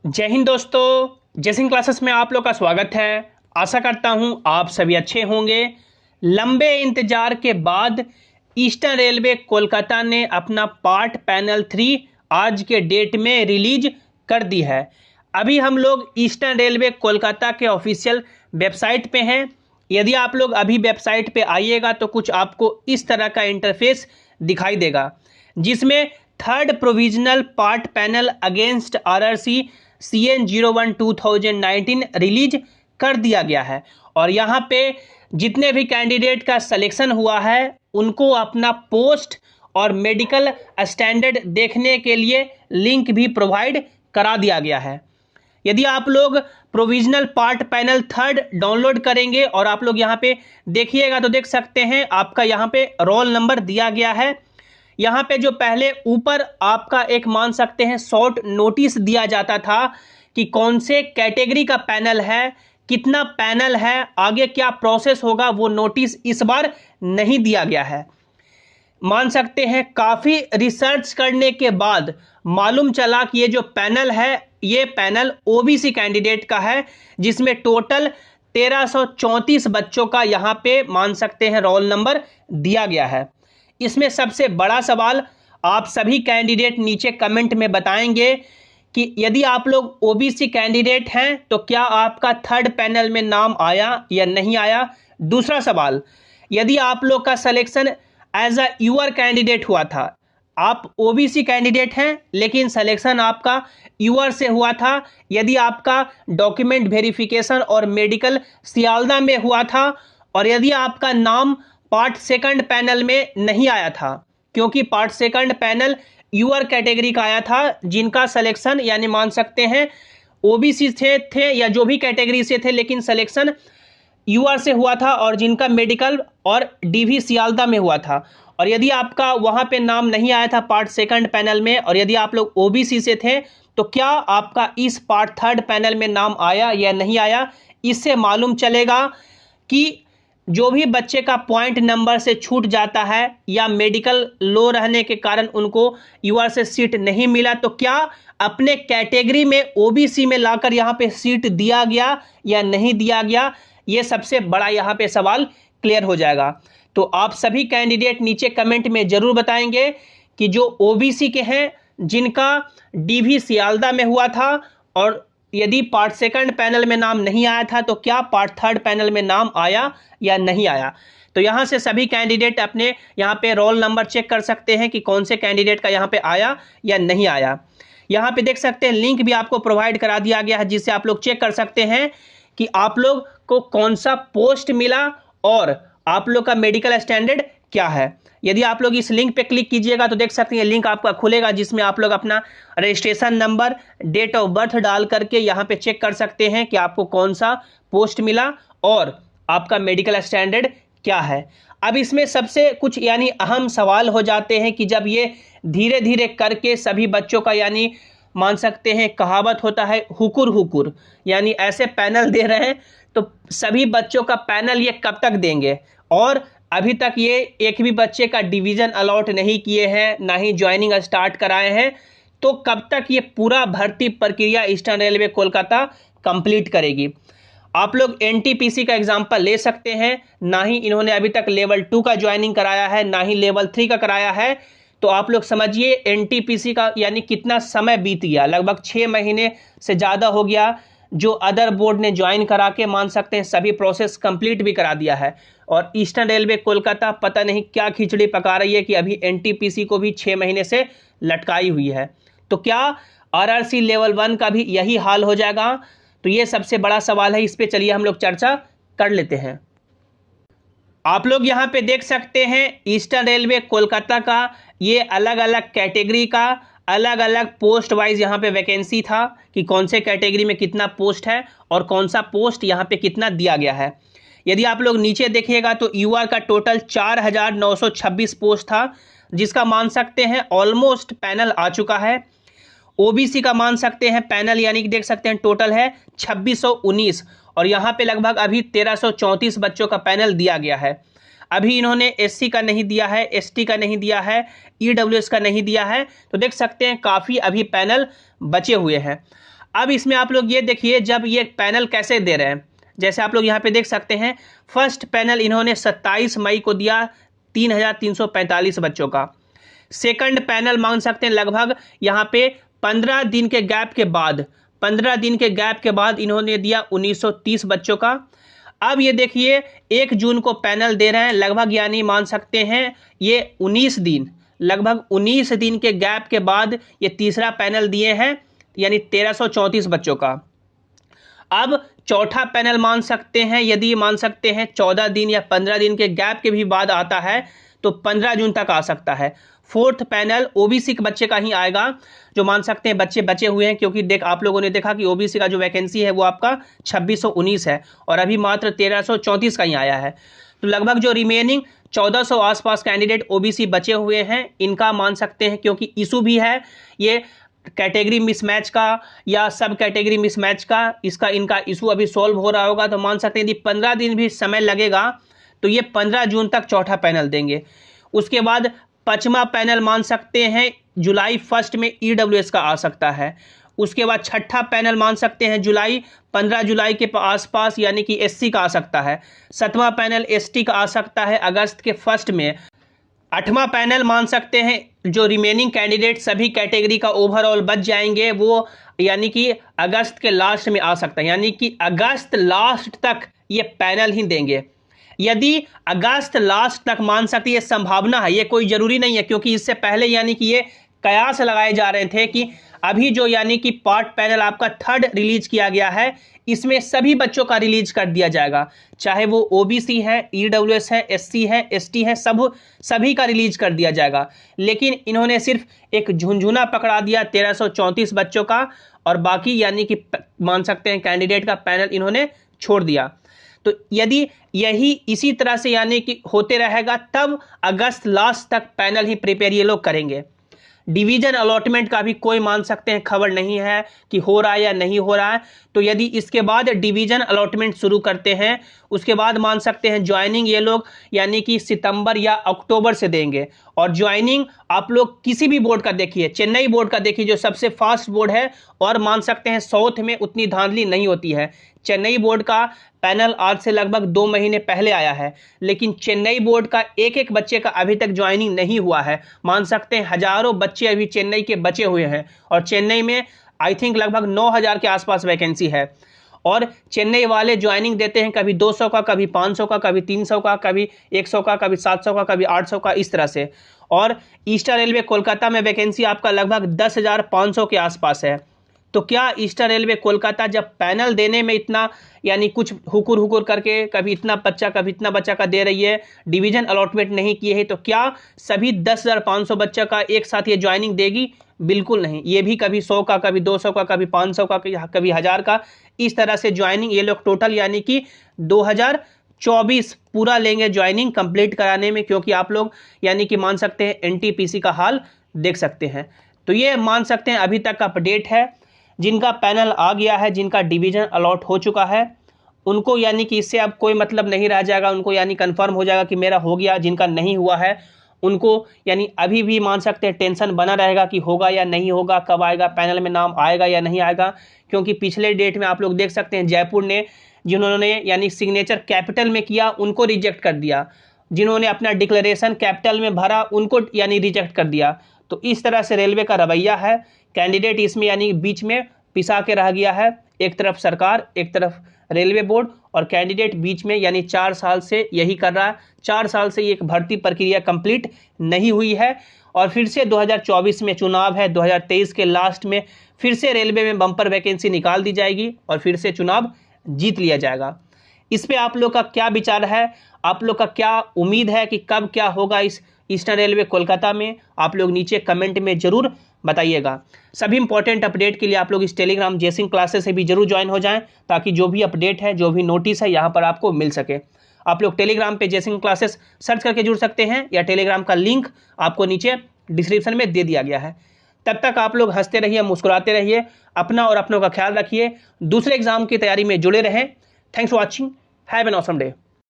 जय हिंद दोस्तों, जय सिंह क्लासेस में आप लोग का स्वागत है। आशा करता हूं आप सभी अच्छे होंगे। लंबे इंतजार के बाद ईस्टर्न रेलवे कोलकाता ने अपना पार्ट पैनल 3 आज के डेट में रिलीज कर दी है। अभी हम लोग ईस्टर्न रेलवे कोलकाता के ऑफिशियल वेबसाइट पे हैं। यदि आप लोग अभी वेबसाइट पे आइएगा तो कुछ आपको इस तरह का इंटरफेस दिखाई देगा, जिसमें third provisional part panel against RRC CN 01 2019 release कर दिया गया है। और यहाँ पे जितने भी कैंडिडेट का सिलेक्शन हुआ है उनको अपना पोस्ट और मेडिकल स्टैंडर्ड देखने के लिए लिंक भी प्रोवाइड करा दिया गया है। यदि आप लोग provisional part panel third download करेंगे और आप लोग यहाँ पे देखिएगा तो देख सकते हैं आपका यहाँ पे रोल नंबर दिया गया है। यहाँ पे जो पहले ऊपर आपका एक मान सकते हैं शॉर्ट नोटिस दिया जाता था कि कौन से कैटेगरी का पैनल है, कितना पैनल है, आगे क्या प्रोसेस होगा, वो नोटिस इस बार नहीं दिया गया है। मान सकते हैं काफ़ी रिसर्च करने के बाद मालूम चला कि ये जो पैनल है ये पैनल ओबीसी कैंडिडेट का है, जिसमें टोटल 1334 बच्चों का यहाँ पे मान सकते हैं रोल नंबर दिया गया है। इसमें सबसे बड़ा सवाल आप सभी कैंडिडेट नीचे कमेंट में बताएंगे कि यदि आप लोग ओबीसी कैंडिडेट हैं तो क्या आपका थर्ड पैनल में नाम आया या नहीं आया। दूसरा सवाल, यदि आप लोग का selection as a UR candidate हुआ था, आप ओबीसी कैंडिडेट हैं लेकिन सिलेक्शन आपका यूआर से हुआ था, यदि आपका डॉक्यूमेंट वेरिफिकेशन और मेडिकल सियालदा में हुआ था, और यदि आपका नाम पार्ट सेकंड पैनल में नहीं आया था, क्योंकि part second panel UR category का आया था, जिनका सिलेक्शन यानी मान सकते हैं ओबीसी से थे या जो भी कैटेगरी से थे लेकिन सिलेक्शन यूआर से हुआ था, और जिनका मेडिकल और डीवी सियालदा में हुआ था। और यदि आपका वहां पे नाम नहीं आया था पार्ट सेकंड पैनल में और यदि आप लोग ओबीसी से थे तो क्या आपका इस पार्ट थर्ड पैनल में नाम आया या नहीं आया। इससे मालूम चलेगा कि जो भी बच्चे का पॉइंट नंबर से छूट जाता है या मेडिकल लो रहने के कारण उनको यूआर से सीट नहीं मिला तो क्या अपने कैटेगरी में ओबीसी में लाकर यहाँ पे सीट दिया गया या नहीं दिया गया। ये सबसे बड़ा यहाँ पे सवाल क्लियर हो जाएगा। तो आप सभी कैंडिडेट नीचे कमेंट में जरूर बताएंगे कि जो ओबीसी के हैं जिनका डीवी सियालदा में हुआ था और यदि पार्ट सेकंड पैनल में नाम नहीं आया था तो क्या पार्ट थर्ड पैनल में नाम आया या नहीं आया। तो यहाँ से सभी कैंडिडेट अपने यहाँ पे रोल नंबर चेक कर सकते हैं कि कौन से कैंडिडेट का यहाँ पे आया या नहीं आया। यहाँ पे देख सकते हैं लिंक भी आपको प्रोवाइड करा दिया गया है, जिससे आप लोग चेक कर सकते हैं कि आप लोग को कौन सा पोस्ट मिला और आप लोग का मेडिकल स्टैंडर्ड क्या है। यदि आप लोग इस लिंक पे क्लिक कीजिएगा तो देख सकते हैं लिंक आपका खुलेगा, जिसमें आप लोग अपना registration number, date of birth डाल करके यहाँ पे चेक कर सकते हैं कि आपको कौन सा पोस्ट मिला और आपका मेडिकल स्टैंडर्ड क्या है। अब इसमें सबसे कुछ यानी अहम सवाल हो जाते हैं कि जब ये धीरे धीरे करके सभी बच्चों का यानी मान सकते हैं कहावत होता है हुकुर हुकुर, यानी ऐसे पैनल दे रहे हैं तो सभी बच्चों का पैनल ये कब तक देंगे। और अभी तक ये एक भी बच्चे का डिवीज़न अलॉट नहीं किए हैं, ना ही ज्वाइनिंग स्टार्ट कराए हैं, तो कब तक ये पूरा भर्ती प्रक्रिया ईस्टर्न रेलवे कोलकाता कंप्लीट करेगी। आप लोग एनटीपीसी का एग्जांपल ले सकते हैं, ना ही इन्होंने अभी तक लेवल 2 का ज्वाइनिंग कराया है, ना ही लेवल 3 का कराया है। तो आप लोग समझिए एनटीपीसी का यानी कितना समय बीत गया, लगभग 6 महीने से ज़्यादा हो गया, जो अदर बोर्ड ने ज्वाइन करा के मान सकते हैं सभी प्रोसेस कंप्लीट भी करा दिया है। और ईस्टर्न रेलवे कोलकाता पता नहीं क्या खिचड़ी पका रही है कि अभी एनटीपीसी को भी 6 महीने से लटकाई हुई है। तो क्या आरआरसी लेवल 1 का भी यही हाल हो जाएगा। तो ये सबसे बड़ा सवाल है, इस पे चलिए हम लोग चर्चा कर लेते हैं। आप लोग यहाँ पे देख सकते हैं ईस्टर्न रेलवे कोलकाता का ये अलग अलग कैटेगरी का अलग अलग पोस्ट वाइज यहाँ पे वैकेंसी था कि कौन से कैटेगरी में कितना पोस्ट है और कौन सा पोस्ट यहाँ पे कितना दिया गया है। यदि आप लोग नीचे देखिएगा तो यूआर का टोटल 4926 पोस्ट था, जिसका मान सकते हैं ऑलमोस्ट पैनल आ चुका है। ओबीसी का मान सकते हैं पैनल यानी कि देख सकते हैं टोटल है 2619 और यहाँ पे लगभग अभी 1334 बच्चों का पैनल दिया गया है। अभी इन्होंने एससी का नहीं दिया है, एसटी का नहीं दिया है, ईडब्ल्यूएस का नहीं दिया है। तो देख सकते हैं काफ़ी अभी पैनल बचे हुए हैं। अब इसमें आप लोग ये देखिए जब ये पैनल कैसे दे रहे हैं, जैसे आप लोग यहाँ पे देख सकते हैं फर्स्ट पैनल इन्होंने 27 मई को दिया 3,345 बच्चों का। सेकंड पैनल मान सकते हैं लगभग यहाँ पे 15 दिन के गैप के बाद, 15 दिन के गैप के बाद इन्होंने दिया 1930 बच्चों का। अब ये देखिए 1 जून को पैनल दे रहे हैं लगभग, यानी मान सकते हैं ये 19 दिन, लगभग 19 दिन के गैप के बाद ये तीसरा पैनल दिए हैं, यानी 1334 बच्चों का। अब चौथा पैनल मान सकते हैं, यदि मान सकते हैं 14 दिन या 15 दिन के गैप के भी बाद आता है तो 15 जून तक आ सकता है। फोर्थ पैनल ओबीसी के बच्चे का ही आएगा, जो मान सकते हैं बच्चे बचे हुए हैं, क्योंकि आप लोगों ने देखा कि ओबीसी का जो वैकेंसी है वो आपका 2619 है और अभी मात्र 1334 का ही आया है। तो लगभग जो रिमेनिंग 1400 आसपास कैंडिडेट ओबीसी बचे हुए हैं, इनका मान सकते हैं, क्योंकि इशू भी है ये कैटेगरी मिसमैच का या सब कैटेगरी मिसमैच का, इसका इनका इशू अभी सॉल्व हो रहा होगा। तो मान सकते हैं यदि 15 दिन भी समय लगेगा तो ये 15 जून तक चौथा पैनल देंगे। उसके बाद पांचवा पैनल मान सकते हैं जुलाई 1 में ईडब्ल्यूएस का आ सकता है। उसके बाद छठा पैनल मान सकते हैं 15 जुलाई के आसपास, यानी कि एससी का आ सकता है। सातवां पैनल एसटी का आ सकता है अगस्त के 1 में। आठवां पैनल मान सकते हैं जो रिमेनिंग कैंडिडेट सभी कैटेगरी का ओवरऑल बच जाएंगे वो, यानी कि अगस्त के लास्ट में आ सकता है, यानी कि अगस्त लास्ट तक ये पैनल ही देंगे। यदि अगस्त लास्ट तक मान सकते ये संभावना है, ये कोई जरूरी नहीं है, क्योंकि इससे पहले यानी कि ये कयास लगाए जा रहे थे कि अभी जो यानी कि पार्ट पैनल आपका थर्ड रिलीज किया गया है, इसमें सभी बच्चों का रिलीज कर दिया जाएगा, चाहे वो ओबीसी है, ईडब्ल्यूएस है, एससी है, एसटी है, सभी का रिलीज कर दिया जाएगा। लेकिन इन्होंने सिर्फ एक झुंझुना पकड़ा दिया 1334 बच्चों का, और बाकी यानी कि मान सकते हैं कैंडिडेट का पैनल इन्होंने छोड़ दिया। तो यदि यही इसी तरह से यानी कि होते रहेगा, तब अगस्त लास्ट तक पैनल ही प्रिपेयर ये लोग करेंगे। डिवीजन अलॉटमेंट का भी कोई मान सकते हैं खबर नहीं है कि हो रहा है या नहीं हो रहा है। तो यदि इसके बाद डिवीजन अलॉटमेंट शुरू करते हैं, उसके बाद मान सकते हैं ज्वाइनिंग ये लोग यानी कि सितंबर या अक्टूबर से देंगे। और ज्वाइनिंग आप लोग किसी भी बोर्ड का देखिए, चेन्नई बोर्ड का देखिए जो सबसे फास्ट बोर्ड है, और मान सकते हैं साउथ में उतनी धांधली नहीं होती है। चेन्नई बोर्ड का पैनल आज से लगभग 2 महीने पहले आया है, लेकिन चेन्नई बोर्ड का एक बच्चे का अभी तक ज्वाइनिंग नहीं हुआ है। मान सकते हैं हजारों बच्चे अभी चेन्नई के बचे हुए हैं, और चेन्नई में आई थिंक लगभग 9000 के आसपास वैकेंसी है। और चेन्नई वाले ज्वाइनिंग देते हैं कभी 200 का, कभी 500 का, कभी 300 का, कभी 100 का, कभी 700 का, कभी 800 का, इस तरह से। और ईस्टर्न रेलवे कोलकाता में वैकेंसी आपका लगभग 10,500 के आसपास है। तो क्या ईस्टर्न रेलवे कोलकाता जब पैनल देने में इतना यानी कुछ हुकुर करके कभी इतना बच्चा कभी इतना बच्चा का दे रही है, डिवीजन अलॉटमेंट नहीं किए हैं, तो क्या सभी 10,500 बच्चा का एक साथ ये ज्वाइनिंग देगी? बिल्कुल नहीं। ये भी कभी 100 का, कभी 200 का, कभी 500 का, कभी 1000 का, इस तरह से ज्वाइनिंग ये लोग टोटल यानी कि 2024 पूरा लेंगे ज्वाइनिंग कंप्लीट कराने में। क्योंकि आप लोग यानी कि मान सकते हैं एनटीपीसी का हाल देख सकते हैं। तो ये मान सकते हैं अभी तक का अपडेट है। जिनका पैनल आ गया है, जिनका डिवीजन अलॉट हो चुका है, उनको यानी कि इससे अब कोई मतलब नहीं रह जाएगा, उनको यानी कंफर्म हो जाएगा कि मेरा हो गया। जिनका नहीं हुआ है उनको यानी अभी भी मान सकते हैं टेंशन बना रहेगा कि होगा या नहीं होगा, कब आएगा पैनल में नाम आएगा या नहीं आएगा। क्योंकि पिछले डेट में आप लोग देख सकते हैं जयपुर ने जिन्होंने यानी सिग्नेचर कैपिटल में किया उनको रिजेक्ट कर दिया, जिन्होंने अपना डिक्लेरेशन कैपिटल में भरा उनको यानी रिजेक्ट कर दिया। तो इस तरह से रेलवे का रवैया है। कैंडिडेट इसमें यानी बीच में पिसा के रह गया है, एक तरफ सरकार, एक तरफ रेलवे बोर्ड, और कैंडिडेट बीच में यानी 4 साल से यही कर रहा है। 4 साल से ये एक भर्ती प्रक्रिया कंप्लीट नहीं हुई है, और फिर से 2024 में चुनाव है, 2023 के लास्ट में फिर से रेलवे में बम्पर वैकेंसी निकाल दी जाएगी और फिर से चुनाव जीत लिया जाएगा। इस पे आप लोग का क्या विचार है? आप लोग का क्या उम्मीद है कि कब क्या होगा इस ईस्टर्न रेलवे कोलकाता में? आप लोग नीचे कमेंट में जरूर बताइएगा। सभी इंपॉर्टेंट अपडेट के लिए आप लोग इस टेलीग्राम जेसिंग क्लासेस से भी जरूर ज्वाइन हो जाएं, ताकि जो भी अपडेट है, जो भी नोटिस है, यहाँ पर आपको मिल सके। आप लोग टेलीग्राम पे जेसिंग क्लासेस सर्च करके जुड़ सकते हैं, या टेलीग्राम का लिंक आपको नीचे डिस्क्रिप्शन में दे दिया गया है। तब तक आप लोग हंसते रहिए, मुस्कुराते रहिए, अपना और अपनों का ख्याल रखिए, दूसरे एग्जाम की तैयारी में जुड़े रहें। Thanks for watching, have an awesome day.